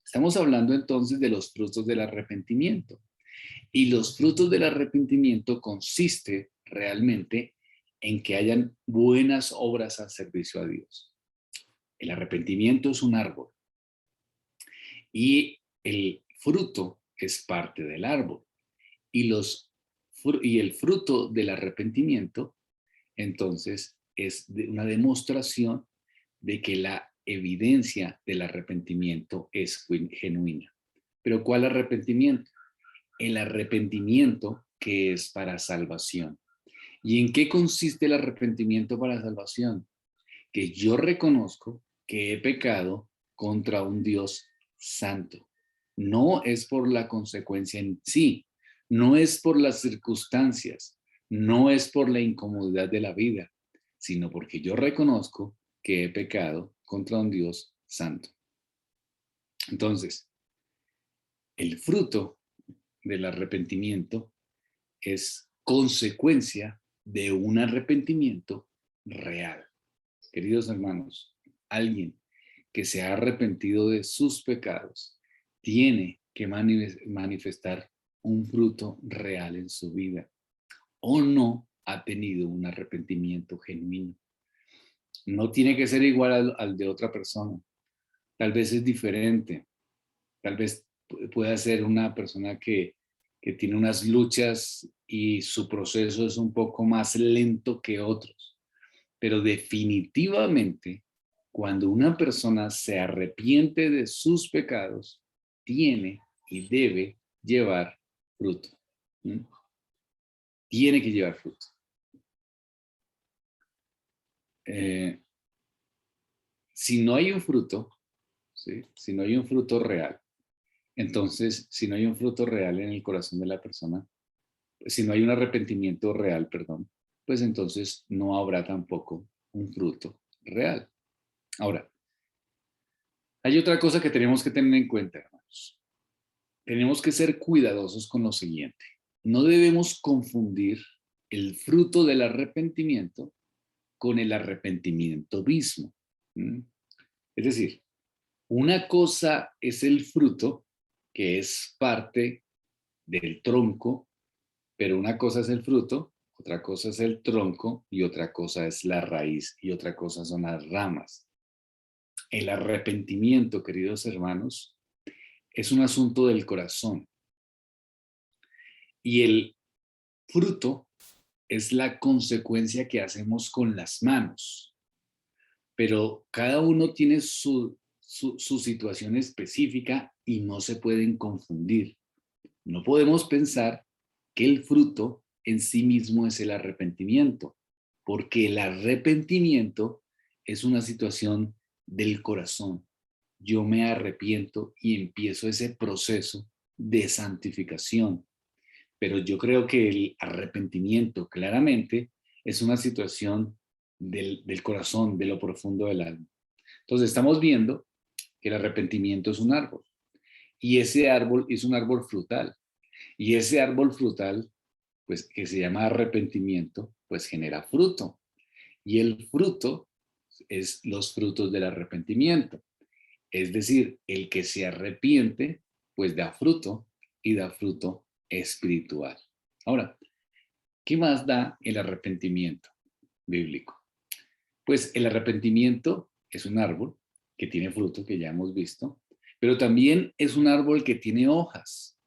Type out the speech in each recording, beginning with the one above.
Estamos hablando entonces de los frutos del arrepentimiento. Y los frutos del arrepentimiento consiste realmente en que hayan buenas obras al servicio a Dios. El arrepentimiento es un árbol y el fruto es parte del árbol. Y el fruto del arrepentimiento, entonces, es una demostración de que la evidencia del arrepentimiento es genuina. ¿Pero cuál arrepentimiento? El arrepentimiento que es para salvación. ¿Y en qué consiste el arrepentimiento para salvación? Que yo reconozco que he pecado contra un Dios santo. No es por la consecuencia en sí, no es por las circunstancias, no es por la incomodidad de la vida, sino porque yo reconozco que he pecado contra un Dios santo. Entonces, el fruto del arrepentimiento es consecuencia de un arrepentimiento real. Queridos hermanos, alguien que se ha arrepentido de sus pecados tiene que manifestar un fruto real en su vida o no ha tenido un arrepentimiento genuino. No tiene que ser igual al de otra persona. Tal vez es diferente. Tal vez pueda ser una persona que tiene unas luchas y su proceso es un poco más lento que otros. Pero definitivamente, cuando una persona se arrepiente de sus pecados, tiene y debe llevar fruto. ¿Mm? Tiene que llevar fruto. Si no hay un fruto, ¿sí? Si no hay un fruto real, entonces, si no hay un fruto real en el corazón de la persona, si no hay un arrepentimiento real, perdón, pues entonces no habrá tampoco un fruto real. Ahora, hay otra cosa que tenemos que tener en cuenta, hermanos. Tenemos que ser cuidadosos con lo siguiente. No debemos confundir el fruto del arrepentimiento con el arrepentimiento mismo. ¿Mm? Es decir, una cosa es el fruto, que es parte del tronco, pero una cosa es el fruto, otra cosa es el tronco y otra cosa es la raíz y otra cosa son las ramas. El arrepentimiento, queridos hermanos, es un asunto del corazón y el fruto es la consecuencia que hacemos con las manos, pero cada uno tiene su situación específica y no se pueden confundir. No podemos pensar que el fruto en sí mismo es el arrepentimiento, porque el arrepentimiento es una situación del corazón. Yo me arrepiento y empiezo ese proceso de santificación. Pero yo creo que el arrepentimiento claramente es una situación del corazón, de lo profundo del alma. Entonces estamos viendo que el arrepentimiento es un árbol y ese árbol es un árbol frutal. Y ese árbol frutal, pues que se llama arrepentimiento, pues genera fruto. Y el fruto es los frutos del arrepentimiento. Es decir, el que se arrepiente, pues da fruto y da fruto espiritual. Ahora, ¿qué más da el arrepentimiento bíblico? Pues el arrepentimiento es un árbol que tiene fruto, que ya hemos visto, pero también es un árbol que tiene hojas.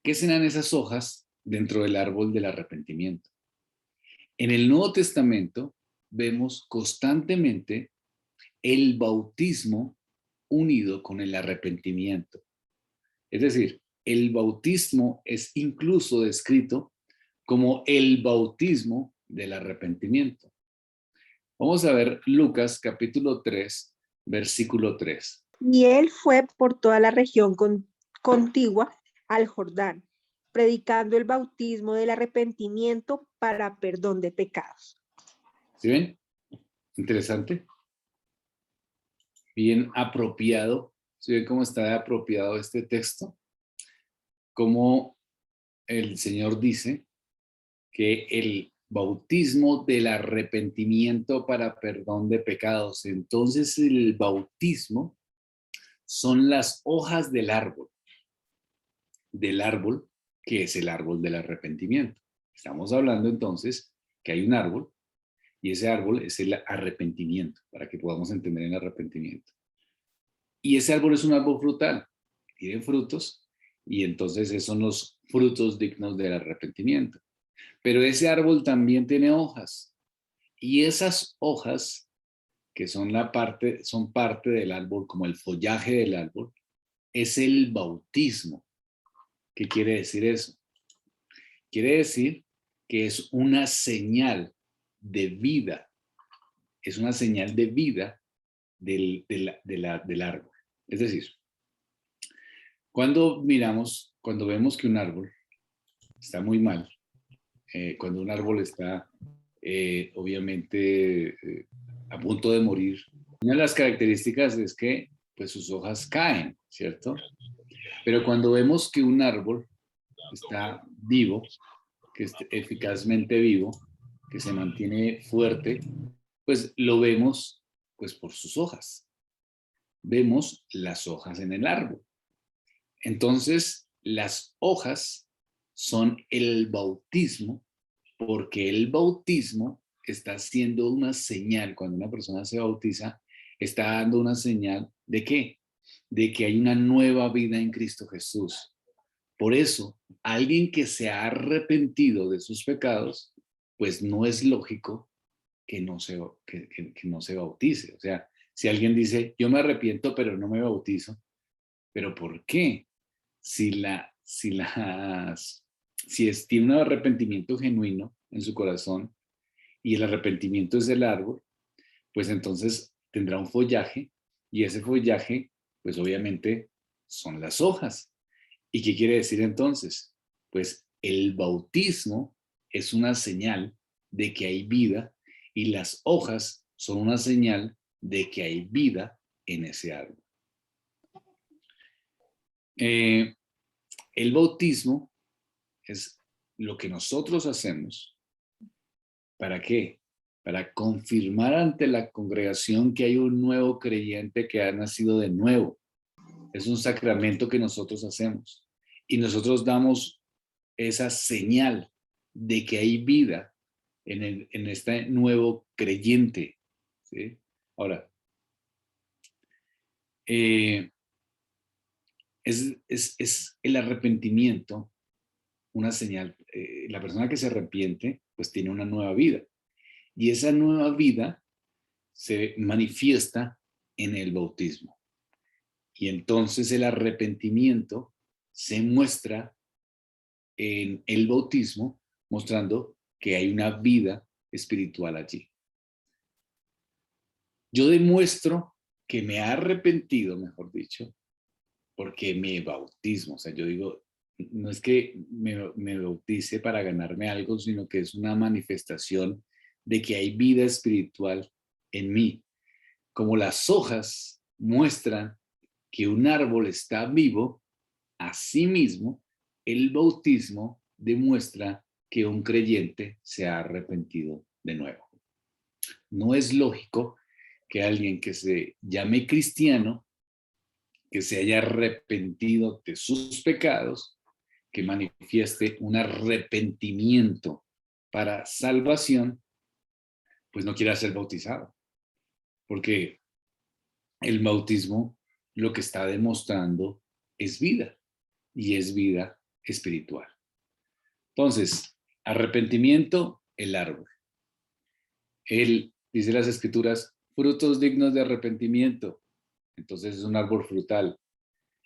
¿Qué serán esas hojas dentro del árbol del arrepentimiento? En el Nuevo Testamento vemos constantemente el bautismo unido con el arrepentimiento. Es decir, el bautismo es incluso descrito como el bautismo del arrepentimiento. Vamos a ver Lucas capítulo 3, versículo 3. Y él fue por toda la región contigua al Jordán, predicando el bautismo del arrepentimiento para perdón de pecados. ¿Sí ven? Interesante. Bien apropiado. ¿Sí ven cómo está apropiado este texto? Cómo el Señor dice que el bautismo del arrepentimiento para perdón de pecados. Entonces el bautismo son las hojas del árbol que es el árbol del arrepentimiento. Estamos hablando entonces que hay un árbol y ese árbol es el arrepentimiento, para que podamos entender el arrepentimiento. Y ese árbol es un árbol frutal, tiene frutos y entonces esos son los frutos dignos del arrepentimiento. Pero ese árbol también tiene hojas y esas hojas que son parte del árbol, como el follaje del árbol, es el bautismo. ¿Qué quiere decir eso? Quiere decir que es una señal de vida, es una señal de vida del árbol. Es decir, cuando vemos que un árbol está muy mal, cuando un árbol está obviamente a punto de morir, una de las características es que pues sus hojas caen, ¿cierto? Pero cuando vemos que un árbol está vivo, que es eficazmente vivo, que se mantiene fuerte, pues lo vemos pues por sus hojas. Vemos las hojas en el árbol. Entonces, las hojas son el bautismo, porque el bautismo está haciendo una señal. Cuando una persona se bautiza, está dando una señal ¿de qué? De que hay una nueva vida en Cristo Jesús. Por eso, alguien que se ha arrepentido de sus pecados, pues no es lógico que no se bautice. O sea, si alguien dice, yo me arrepiento, pero no me bautizo, ¿pero por qué? Tiene un arrepentimiento genuino en su corazón y el arrepentimiento es el árbol, pues entonces tendrá un follaje y ese follaje, pues obviamente son las hojas. ¿Y qué quiere decir entonces? Pues el bautismo es una señal de que hay vida y las hojas son una señal de que hay vida en ese árbol. El bautismo es lo que nosotros hacemos. ¿Para qué? Para confirmar ante la congregación que hay un nuevo creyente que ha nacido de nuevo. Es un sacramento que nosotros hacemos y nosotros damos esa señal de que hay vida en este nuevo creyente, ¿sí? Ahora, es el arrepentimiento una señal. La persona que se arrepiente, pues tiene una nueva vida. Y esa nueva vida se manifiesta en el bautismo. Y entonces el arrepentimiento se muestra en el bautismo, mostrando que hay una vida espiritual allí. Yo demuestro que me he arrepentido, mejor dicho, porque me bautismo. O sea, yo digo, no es que me bautice para ganarme algo, sino que es una manifestación de que hay vida espiritual en mí. Como las hojas muestran que un árbol está vivo, asimismo, el bautismo demuestra que un creyente se ha arrepentido de nuevo. No es lógico que alguien que se llame cristiano, que se haya arrepentido de sus pecados, que manifieste un arrepentimiento para salvación, pues no quiera ser bautizado. Porque el bautismo lo que está demostrando es vida y es vida espiritual. Entonces, arrepentimiento, el árbol. Él dice las escrituras, frutos dignos de arrepentimiento. Entonces es un árbol frutal.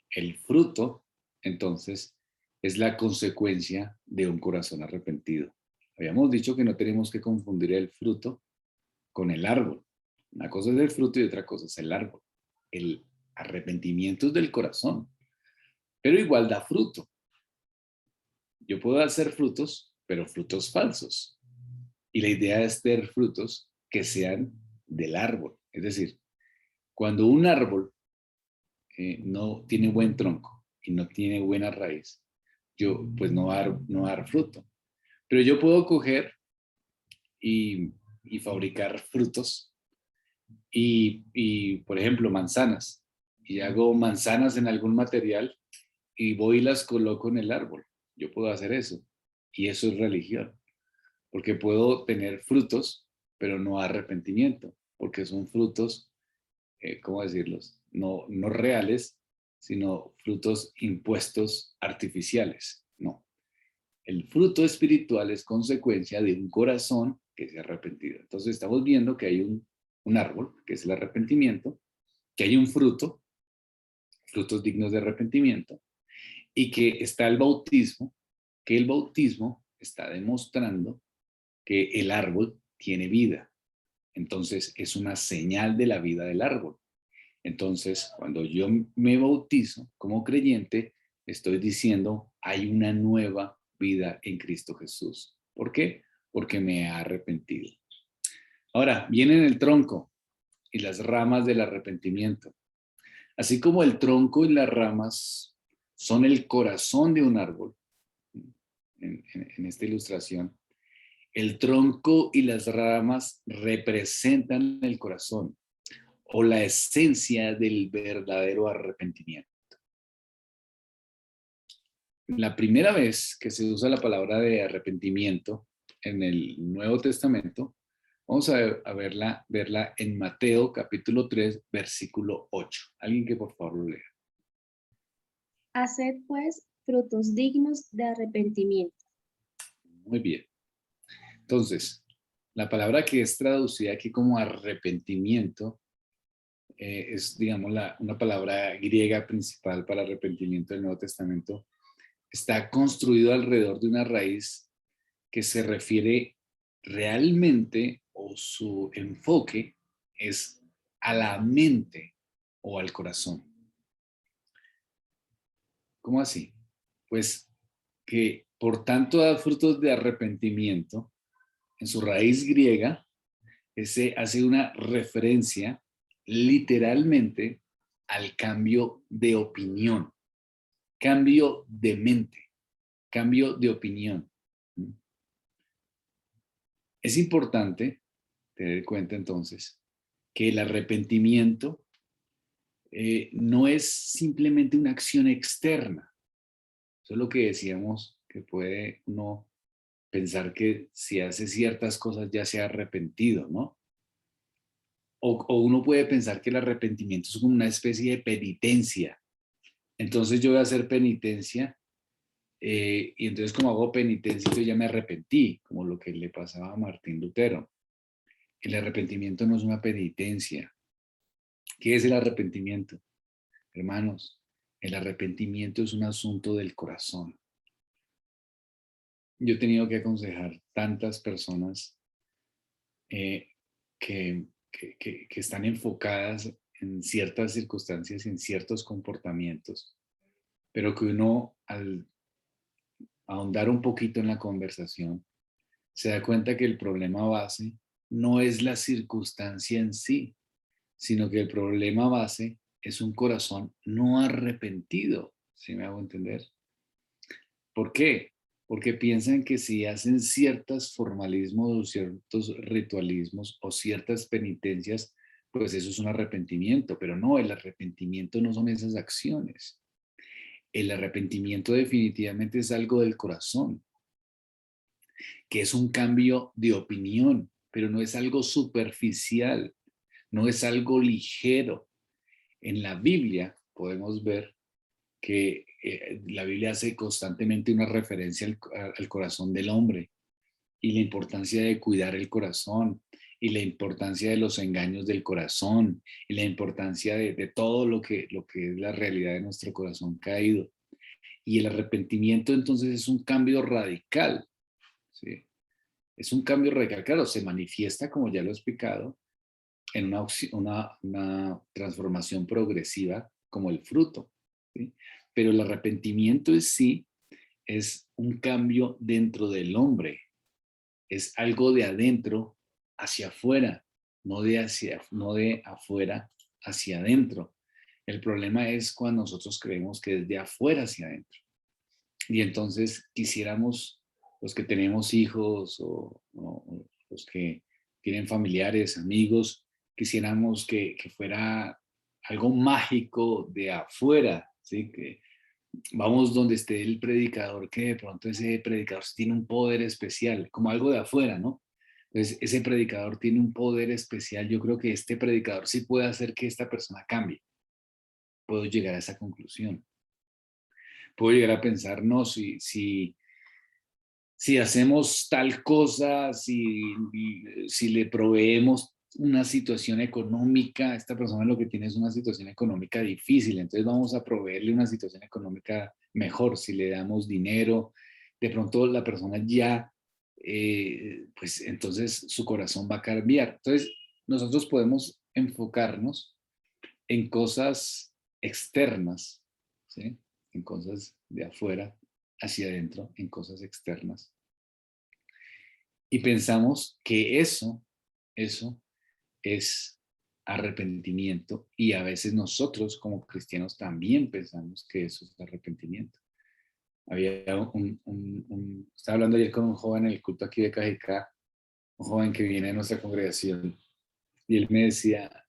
El fruto, entonces, es la consecuencia de un corazón arrepentido. Habíamos dicho que no tenemos que confundir el fruto con el árbol. Una cosa es el fruto y otra cosa es el árbol. El arrepentimiento es del corazón, pero igual da fruto. Yo puedo hacer frutos, pero frutos falsos. Y la idea es tener frutos que sean del árbol. Es decir, cuando un árbol no tiene buen tronco y no tiene buena raíz, pues no va a dar fruto. Pero yo puedo coger y fabricar frutos y, por ejemplo, manzanas. y hago manzanas en algún material y voy y las coloco en el árbol. Yo puedo hacer eso. Y eso es religión. Porque puedo tener frutos, pero no arrepentimiento. Porque son frutos, ¿cómo decirlos? No reales, sino frutos impuestos artificiales. No. El fruto espiritual es consecuencia de un corazón que se ha arrepentido. Entonces estamos viendo que hay un árbol, que es el arrepentimiento, que hay un fruto, frutos dignos de arrepentimiento, y que está el bautismo, que el bautismo está demostrando que el árbol tiene vida. Entonces es una señal de la vida del árbol. Entonces, cuando yo me bautizo como creyente, estoy diciendo, hay una nueva vida en Cristo Jesús. ¿Por qué? Porque me he arrepentido. Ahora, vienen el tronco y las ramas del arrepentimiento. Así como el tronco y las ramas son el corazón de un árbol, en esta ilustración, el tronco y las ramas representan el corazón o la esencia del verdadero arrepentimiento. La primera vez que se usa la palabra de arrepentimiento en el Nuevo Testamento, vamos a verla en Mateo capítulo 3, versículo 8. Alguien que por favor lo lea. Haced pues frutos dignos de arrepentimiento. Muy bien. Entonces, la palabra que es traducida aquí como arrepentimiento es, digamos, una palabra griega principal para arrepentimiento del Nuevo Testamento. Está construido alrededor de una raíz que se refiere realmente, o su enfoque es a la mente o al corazón. ¿Cómo así? Pues que por tanto da frutos de arrepentimiento. En su raíz griega, ese hace una referencia literalmente al cambio de opinión, cambio de mente, cambio de opinión. Es importante tener en cuenta entonces que el arrepentimiento no es simplemente una acción externa. Eso es lo que decíamos, que puede uno pensar que si hace ciertas cosas ya se ha arrepentido, ¿no? O uno puede pensar que el arrepentimiento es como una especie de penitencia. Entonces yo voy a hacer penitencia y entonces como hago penitencia yo ya me arrepentí, como lo que le pasaba a Martín Lutero. El arrepentimiento no es una penitencia. ¿Qué es el arrepentimiento? Hermanos, el arrepentimiento es un asunto del corazón. Yo he tenido que aconsejar tantas personas que están enfocadas en ciertas circunstancias y en ciertos comportamientos, pero que uno al ahondar un poquito en la conversación se da cuenta que el problema base no es la circunstancia en sí, sino que el problema base es un corazón no arrepentido, ¿sí me hago entender? ¿Por qué? Porque piensan que si hacen ciertos formalismos o ciertos ritualismos o ciertas penitencias, pues eso es un arrepentimiento, pero no, el arrepentimiento no son esas acciones. El arrepentimiento definitivamente es algo del corazón, que es un cambio de opinión, pero no es algo superficial, no es algo ligero. En la Biblia podemos ver que la Biblia hace constantemente una referencia al corazón del hombre y la importancia de cuidar el corazón y la importancia de los engaños del corazón y la importancia de todo lo que es la realidad de nuestro corazón caído. Y el arrepentimiento entonces es un cambio radical, ¿sí? Es un cambio radical, claro, se manifiesta, como ya lo he explicado, en una transformación progresiva como el fruto, ¿sí? Pero el arrepentimiento en sí es un cambio dentro del hombre, es algo de adentro hacia afuera, no de afuera hacia adentro. El problema es cuando nosotros creemos que es de afuera hacia adentro. Y entonces quisiéramos, los que tenemos hijos o los que tienen familiares, amigos, quisiéramos que fuera algo mágico de afuera, ¿sí? Que vamos donde esté el predicador, que de pronto ese predicador tiene un poder especial, como algo de afuera, ¿no? Entonces, ese predicador tiene un poder especial. Yo creo que este predicador sí puede hacer que esta persona cambie. Puedo llegar a esa conclusión. Puedo llegar a pensar, no, si hacemos tal cosa, si le proveemos una situación económica, esta persona lo que tiene es una situación económica difícil, entonces vamos a proveerle una situación económica mejor, si le damos dinero, de pronto la persona ya, pues entonces su corazón va a cambiar. Entonces nosotros podemos enfocarnos en cosas externas, ¿sí? En cosas de afuera hacia adentro, en cosas externas. Y pensamos que eso es arrepentimiento, y a veces nosotros como cristianos también pensamos que eso es arrepentimiento. Estaba hablando ayer con un joven en el culto aquí de Cajicá, un joven que viene de nuestra congregación, y él me decía,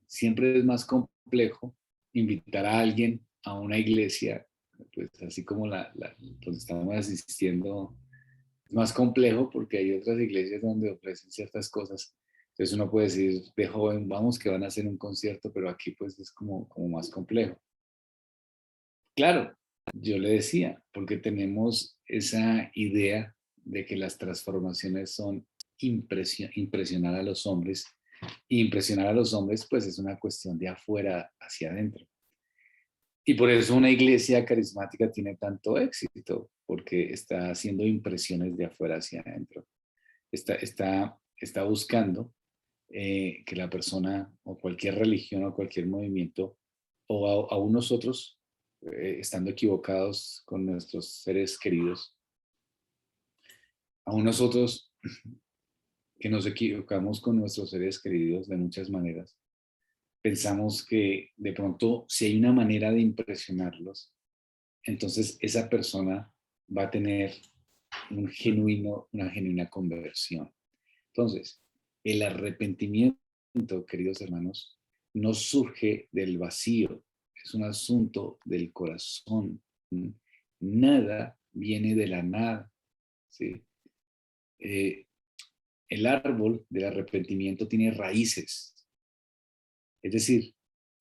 siempre es más complejo invitar a alguien a una iglesia, pues así como donde estamos asistiendo, es más complejo porque hay otras iglesias donde ofrecen ciertas cosas. Entonces uno puede decir de joven, vamos que van a hacer un concierto, pero aquí pues es como más complejo. Claro, yo le decía, porque tenemos esa idea de que las transformaciones son impresionar a los hombres, y impresionar a los hombres pues es una cuestión de afuera hacia adentro. Y por eso una iglesia carismática tiene tanto éxito, porque está haciendo impresiones de afuera hacia adentro. Está buscando que la persona o cualquier religión o cualquier movimiento, o aún nosotros, estando equivocados con nuestros seres queridos, aún nosotros que nos equivocamos con nuestros seres queridos de muchas maneras, pensamos que de pronto si hay una manera de impresionarlos, entonces esa persona va a tener una genuina conversión. Entonces, el arrepentimiento, queridos hermanos, no surge del vacío, es un asunto del corazón. Nada viene de la nada, ¿sí? El árbol del arrepentimiento tiene raíces, es decir,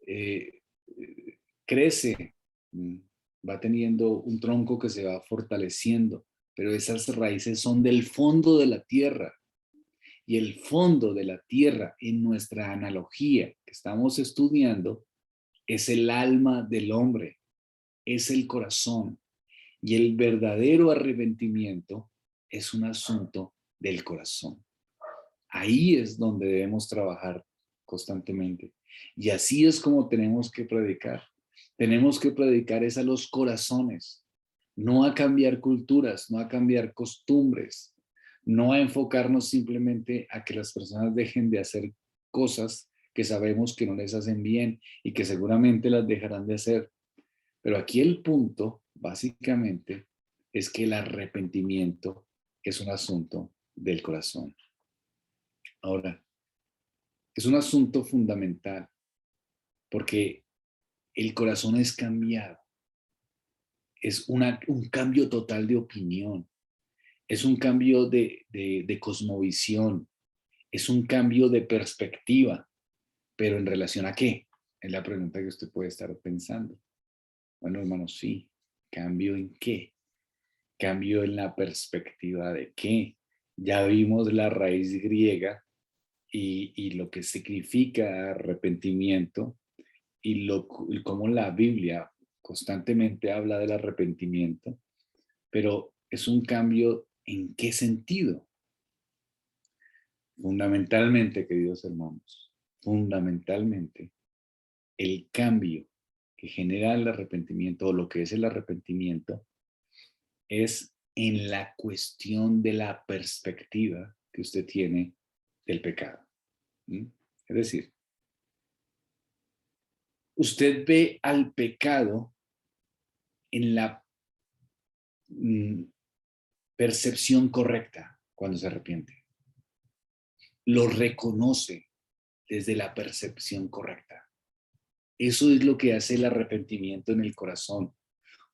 eh, crece, va teniendo un tronco que se va fortaleciendo, pero esas raíces son del fondo de la tierra. Y el fondo de la tierra, en nuestra analogía que estamos estudiando, es el alma del hombre, es el corazón. Y el verdadero arrepentimiento es un asunto del corazón. Ahí es donde debemos trabajar constantemente. Y así es como tenemos que predicar. Tenemos que predicar es a los corazones, no a cambiar culturas, no a cambiar costumbres, no a enfocarnos simplemente a que las personas dejen de hacer cosas que sabemos que no les hacen bien y que seguramente las dejarán de hacer. Pero aquí el punto, básicamente, es que el arrepentimiento es un asunto del corazón. Ahora, es un asunto fundamental porque el corazón es cambiado. Es un cambio total de opinión. Es un cambio de cosmovisión. Es un cambio de perspectiva. ¿Pero en relación a qué? Es la pregunta que usted puede estar pensando. Bueno, hermano, sí. ¿Cambio en qué? Cambio en la perspectiva de qué. Ya vimos la raíz griega y lo que significa arrepentimiento y cómo la Biblia constantemente habla del arrepentimiento, pero es un cambio ¿en qué sentido? Fundamentalmente, queridos hermanos, fundamentalmente el cambio que genera el arrepentimiento o lo que es el arrepentimiento es en la cuestión de la perspectiva que usted tiene del pecado. Es decir, usted ve al pecado en la percepción correcta cuando se arrepiente. Lo reconoce desde la percepción correcta. Eso es lo que hace el arrepentimiento en el corazón.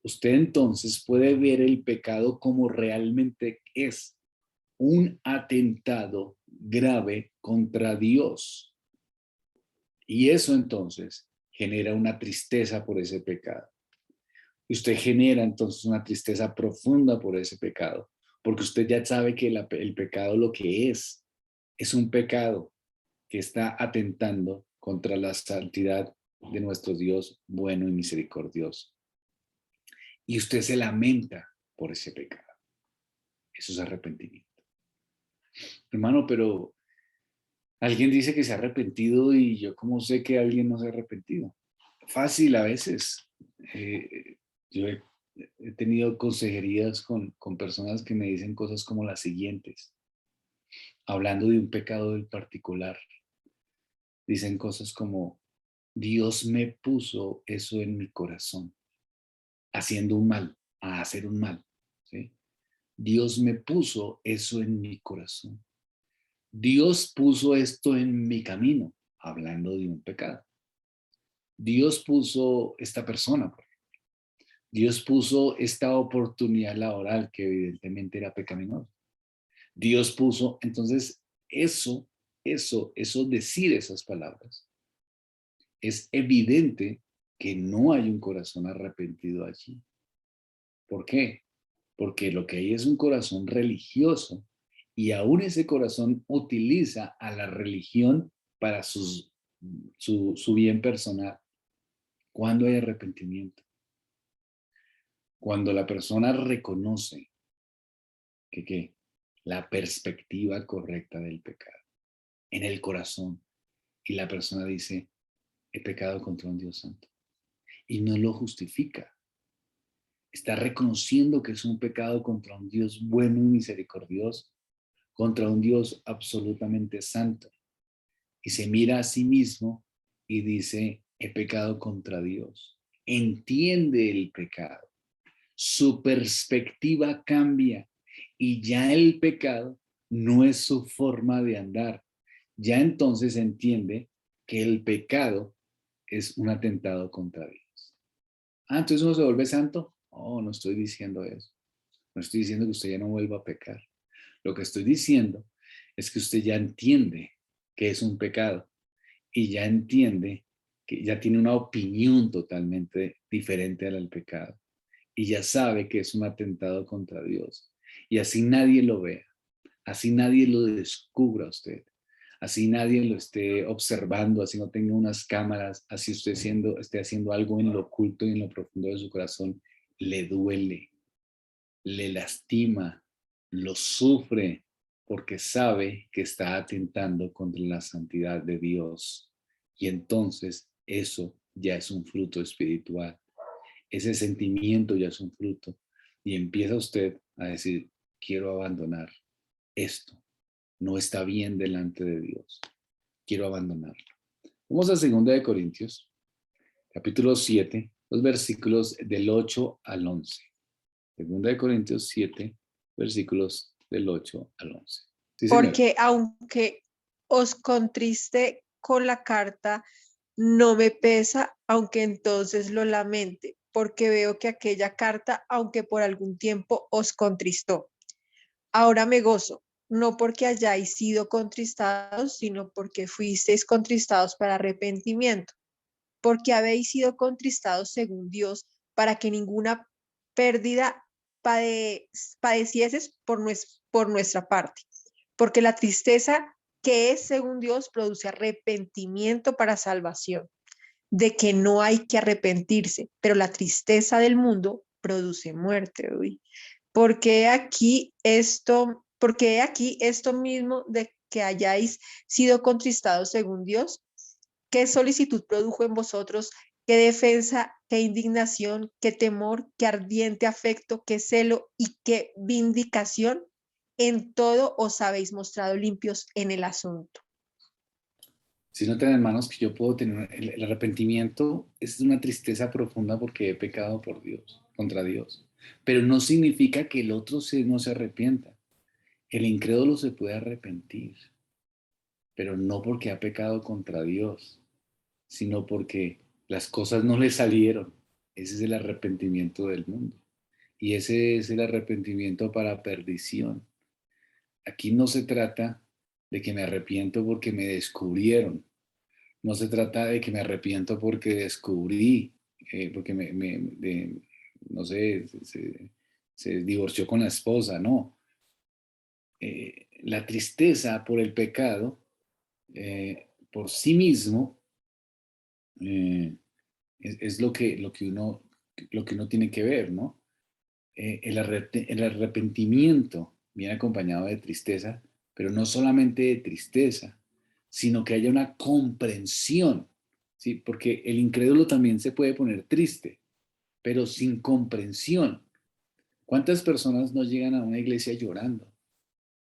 Usted entonces puede ver el pecado como realmente es, un atentado grave contra Dios. Y eso entonces genera una tristeza por ese pecado. Y usted genera entonces una tristeza profunda por ese pecado, porque usted ya sabe que el pecado lo que es un pecado que está atentando contra la santidad de nuestro Dios bueno y misericordioso. Y usted se lamenta por ese pecado. Eso es arrepentimiento. Hermano, pero alguien dice que se ha arrepentido y yo cómo sé que alguien no se ha arrepentido. Fácil a veces. Yo he tenido consejerías con personas que me dicen cosas como las siguientes, hablando de un pecado en particular. Dicen cosas como, Dios me puso eso en mi corazón, haciendo un mal, a hacer un mal. ¿Sí? Dios me puso eso en mi corazón. Dios puso esto en mi camino, hablando de un pecado. Dios puso esta persona, por ejemplo. Dios puso esta oportunidad laboral que evidentemente era pecaminosa. Dios puso, entonces eso, decir esas palabras, es evidente que no hay un corazón arrepentido allí. ¿Por qué? Porque lo que hay es un corazón religioso y aún ese corazón utiliza a la religión para su bien personal. ¿Cuándo hay arrepentimiento? Cuando la persona reconoce que la perspectiva correcta del pecado en el corazón y la persona dice, he pecado contra un Dios santo y no lo justifica. Está reconociendo que es un pecado contra un Dios bueno y misericordioso, contra un Dios absolutamente santo. Y se mira a sí mismo y dice, he pecado contra Dios. Entiende el pecado. Su perspectiva cambia y ya el pecado no es su forma de andar. Ya entonces entiende que el pecado es un atentado contra Dios. Entonces uno se vuelve santo. No estoy diciendo eso. No estoy diciendo que usted ya no vuelva a pecar. Lo que estoy diciendo es que usted ya entiende que es un pecado y ya entiende que ya tiene una opinión totalmente diferente a la del pecado y ya sabe que es un atentado contra Dios. Y así nadie lo vea, así nadie lo descubra a usted, así nadie lo esté observando, así no tenga unas cámaras, así usted esté haciendo algo en lo oculto y en lo profundo de su corazón, le duele, le lastima, lo sufre, porque sabe que está atentando contra la santidad de Dios. Y entonces eso ya es un fruto espiritual. Ese sentimiento ya es un fruto. Y empieza usted a decir, quiero abandonar esto. No está bien delante de Dios. Quiero abandonarlo. Vamos a 2 Corintios, capítulo 7, los versículos del 8 al 11. 2 Corintios 7, versículos del 8 al 11. Sí, señora. Porque aunque os contriste con la carta, no me pesa, aunque entonces lo lamente, porque veo que aquella carta, aunque por algún tiempo os contristó, ahora me gozo, no porque hayáis sido contristados, sino porque fuisteis contristados para arrepentimiento, porque habéis sido contristados según Dios, para que ninguna pérdida padecieses por nuestra parte, porque la tristeza que es según Dios produce arrepentimiento para salvación, de que no hay que arrepentirse, pero la tristeza del mundo produce muerte. Uy. Porque aquí esto mismo de que hayáis sido contristados según Dios, qué solicitud produjo en vosotros, qué defensa, qué indignación, qué temor, qué ardiente afecto, qué celo y qué vindicación. En todo os habéis mostrado limpios en el asunto. Si notan, hermanos, que yo puedo tener el arrepentimiento, es una tristeza profunda porque he pecado por Dios, contra Dios. Pero no significa que el otro no se arrepienta. El incrédulo se puede arrepentir, pero no porque ha pecado contra Dios, sino porque Las cosas no le salieron. Ese es el arrepentimiento del mundo. Y ese es el arrepentimiento para perdición. Aquí no se trata de que me arrepiento porque me descubrieron. No se trata de que me arrepiento porque descubrí, porque no sé, se divorció con la esposa, no. La tristeza por el pecado, por sí mismo, eh, es lo que uno tiene que ver, ¿no? El arrepentimiento viene acompañado de tristeza, pero no solamente de tristeza, sino que haya una comprensión, ¿sí? Porque el incrédulo también se puede poner triste, pero sin comprensión. ¿Cuántas personas no llegan a una iglesia llorando,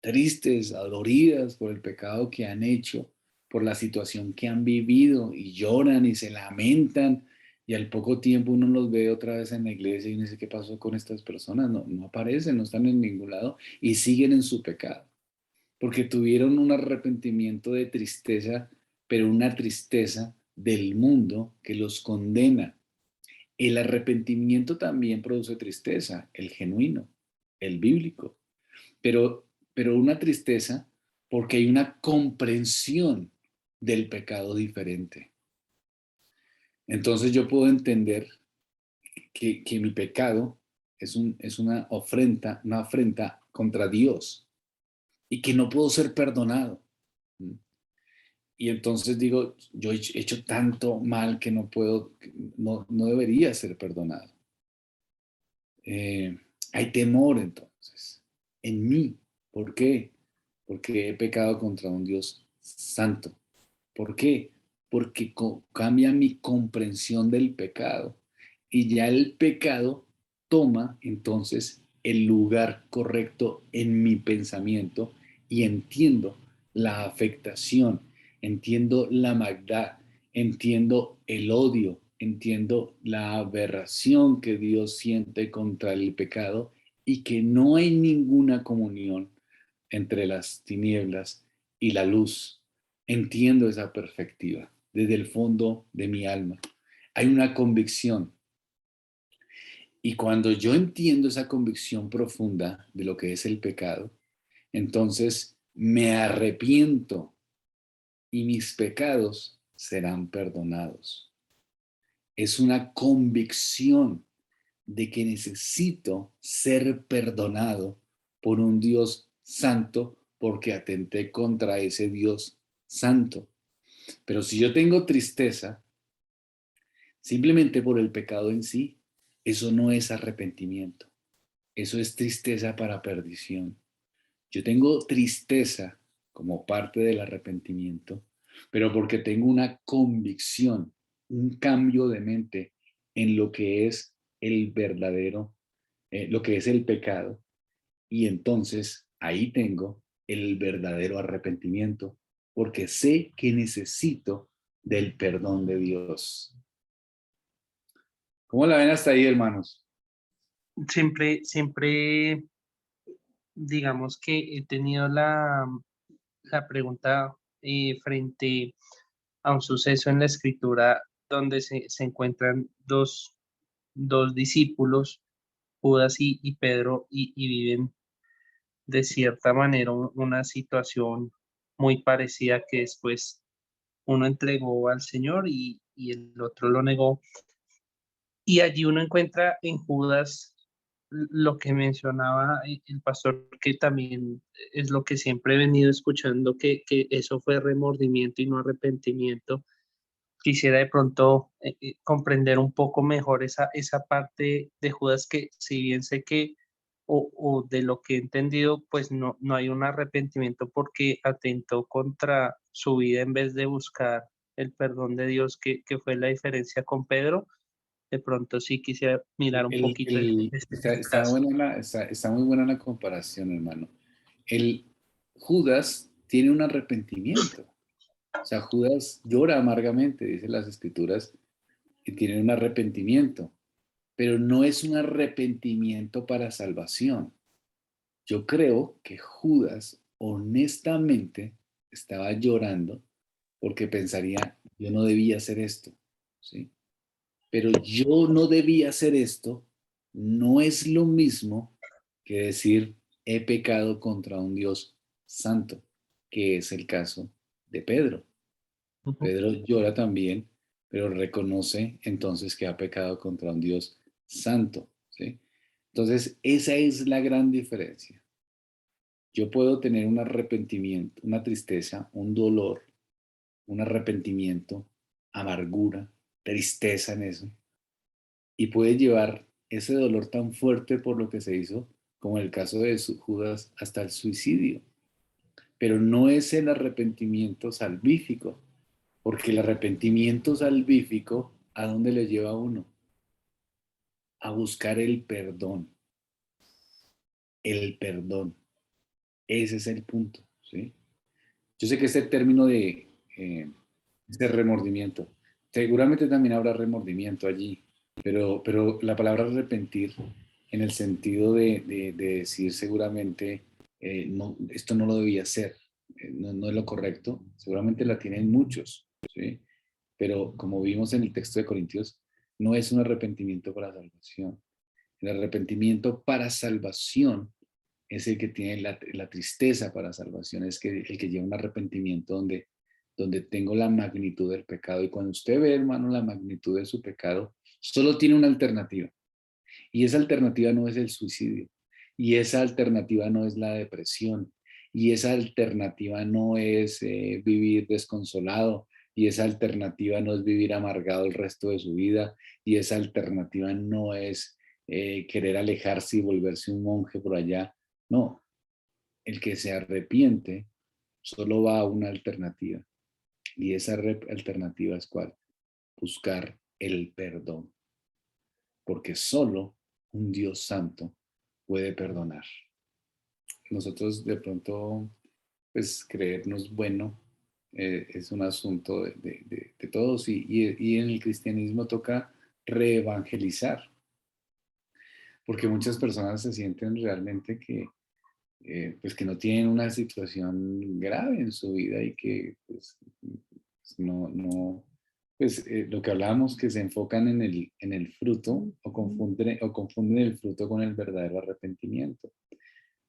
tristes, adoloridas por el pecado que han hecho, por la situación que han vivido, y lloran y se lamentan, y al poco tiempo uno los ve otra vez en la iglesia y uno dice, ¿qué pasó con estas personas? No, no aparecen, no están en ningún lado y siguen en su pecado, porque tuvieron un arrepentimiento de tristeza, pero una tristeza del mundo que los condena. El arrepentimiento también produce tristeza, el genuino, el bíblico, pero una tristeza porque hay una comprensión del pecado diferente. Entonces yo puedo entender que mi pecado es una afrenta contra Dios y que no puedo ser perdonado. Y entonces digo, yo he hecho tanto mal que no puedo, no debería ser perdonado. Hay temor entonces en mí. ¿Por qué? Porque he pecado contra un Dios santo. ¿Por qué? Porque cambia mi comprensión del pecado y ya el pecado toma entonces el lugar correcto en mi pensamiento y entiendo la afectación, entiendo la maldad, entiendo el odio, entiendo la aberración que Dios siente contra el pecado y que no hay ninguna comunión entre las tinieblas y la luz. Entiendo esa perspectiva desde el fondo de mi alma. Hay una convicción y cuando yo entiendo esa convicción profunda de lo que es el pecado, entonces me arrepiento y mis pecados serán perdonados. Es una convicción de que necesito ser perdonado por un Dios santo porque atenté contra ese Dios santo. Pero si yo tengo tristeza simplemente por el pecado en sí, eso no es arrepentimiento. Eso es tristeza para perdición. Yo tengo tristeza como parte del arrepentimiento, pero porque tengo una convicción, un cambio de mente en lo que es el verdadero, lo que es el pecado. Y entonces ahí tengo el verdadero arrepentimiento, porque sé que necesito del perdón de Dios. ¿Cómo la ven hasta ahí, hermanos? Siempre, digamos que he tenido la pregunta frente a un suceso en la escritura donde se encuentran dos discípulos, Judas y Pedro, y viven de cierta manera una situación muy parecida que después uno entregó al Señor y el otro lo negó. Y allí uno encuentra en Judas lo que mencionaba el pastor, que también es lo que siempre he venido escuchando, que eso fue remordimiento y no arrepentimiento. Quisiera de pronto comprender un poco mejor esa parte de Judas, que si bien sé que, o de lo que he entendido, pues no hay un arrepentimiento porque atentó contra su vida en vez de buscar el perdón de Dios, que fue la diferencia con Pedro. De pronto sí quisiera mirar un poquito este Está, caso. está muy buena la comparación, hermano. El Judas tiene un arrepentimiento. O sea, Judas llora amargamente, dice las escrituras, y tiene un arrepentimiento, pero no es un arrepentimiento para salvación. Yo creo que Judas honestamente estaba llorando porque pensaría, yo no debía hacer esto, ¿sí? pero yo no debía hacer esto, no es lo mismo que decir he pecado contra un Dios santo, que es el caso de Pedro. Ujú. Pedro llora también, pero reconoce entonces que ha pecado contra un Dios santo, ¿sí? Entonces, esa es la gran diferencia. Yo puedo tener un arrepentimiento, una tristeza, un dolor, un arrepentimiento, amargura, tristeza en eso, y puede llevar ese dolor tan fuerte por lo que se hizo, como en el caso de Judas, hasta el suicidio. Pero no es el arrepentimiento salvífico, porque el arrepentimiento salvífico, ¿a dónde le lleva a uno? A buscar el perdón. El perdón. Ese es el punto, ¿sí? Yo sé que este término de remordimiento, seguramente también habrá remordimiento allí, pero la palabra arrepentir en el sentido de decir seguramente, no, esto no lo debía hacer, no, no es lo correcto, seguramente la tienen muchos, ¿sí? Pero como vimos en el texto de Corintios, no es un arrepentimiento para salvación. El arrepentimiento para salvación es el que tiene la tristeza para salvación, es que, el que lleva un arrepentimiento donde tengo la magnitud del pecado. Y cuando usted ve, hermano, la magnitud de su pecado, solo tiene una alternativa. Y esa alternativa no es el suicidio. Y esa alternativa no es la depresión. Y esa alternativa no es vivir desconsolado. Y esa alternativa no es vivir amargado el resto de su vida. Y esa alternativa no es querer alejarse y volverse un monje por allá. No, el que se arrepiente solo va a una alternativa. Y esa alternativa es ¿cuál? Buscar el perdón. Porque solo un Dios santo puede perdonar. Nosotros de pronto, pues creernos bueno es un asunto de todos y en el cristianismo toca reevangelizar, porque muchas personas se sienten realmente que, pues que no tienen una situación grave en su vida y que pues, no, pues lo que hablábamos, que se enfocan en el fruto o confunden el fruto con el verdadero arrepentimiento.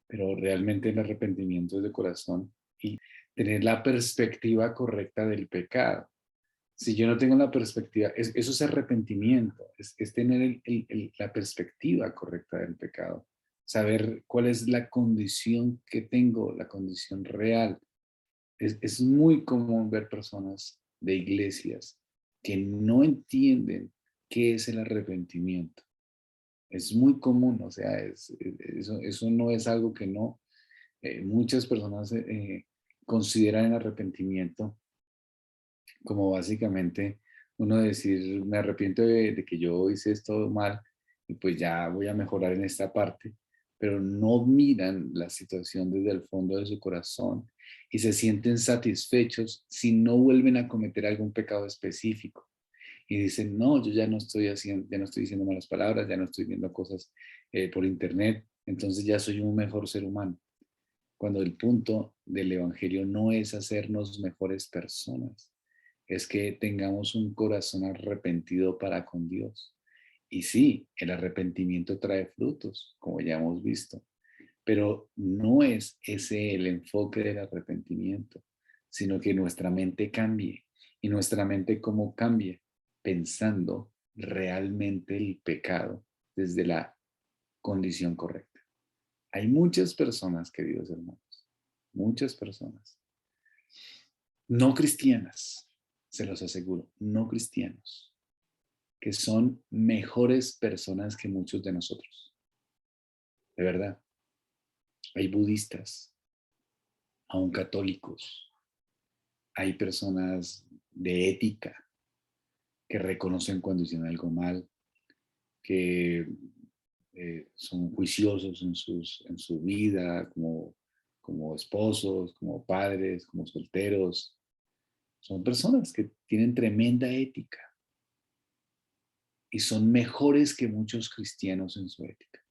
Pero realmente el arrepentimiento es de corazón y tener la perspectiva correcta del pecado. Si yo no tengo la perspectiva, eso es arrepentimiento, es tener la perspectiva correcta del pecado, saber cuál es la condición que tengo, la condición real. Es muy común ver personas de iglesias que no entienden qué es el arrepentimiento. Es muy común, o sea, eso no es algo que no, muchas personas consideran el arrepentimiento como básicamente uno decir, me arrepiento de que yo hice esto mal y pues ya voy a mejorar en esta parte, pero no miran la situación desde el fondo de su corazón y se sienten satisfechos si no vuelven a cometer algún pecado específico. Y dicen, no, yo ya no estoy haciendo, ya no estoy diciendo malas palabras, ya no estoy viendo cosas por internet, entonces ya soy un mejor ser humano. Cuando el punto del evangelio no es hacernos mejores personas, es que tengamos un corazón arrepentido para con Dios. Y sí, el arrepentimiento trae frutos, como ya hemos visto, pero no es ese el enfoque del arrepentimiento, sino que nuestra mente cambie. ¿Y nuestra mente cómo cambia? Pensando realmente el pecado desde la condición correcta. Hay muchas personas, queridos hermanos, muchas personas, no cristianas, se los aseguro, no cristianos, que son mejores personas que muchos de nosotros. De verdad, hay budistas, aún católicos, hay personas de ética que reconocen cuando hicieron algo mal, que son juiciosos en su vida, como esposos, como padres, como solteros. Son personas que tienen tremenda ética y son mejores que muchos cristianos en su ética,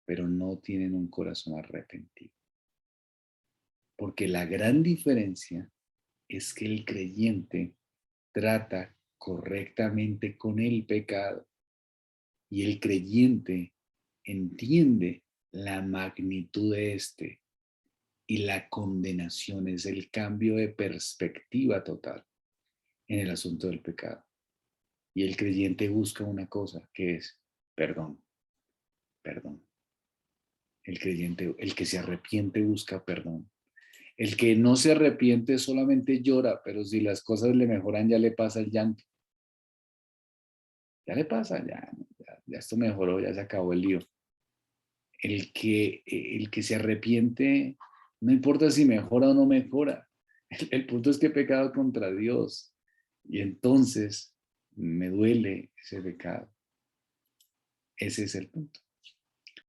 pero no tienen un corazón arrepentido. Porque la gran diferencia es que el creyente trata correctamente con el pecado. Y el creyente entiende la magnitud de este. Y la condenación es el cambio de perspectiva total en el asunto del pecado. Y el creyente busca una cosa, que es perdón. Perdón. El creyente, el que se arrepiente busca perdón. El que no se arrepiente solamente llora, pero si las cosas le mejoran ya le pasa el llanto. Ya le pasa, ya esto mejoró, ya se acabó el lío. El que se arrepiente, no importa si mejora o no mejora. El punto es que he pecado contra Dios y entonces me duele ese pecado. Ese es el punto.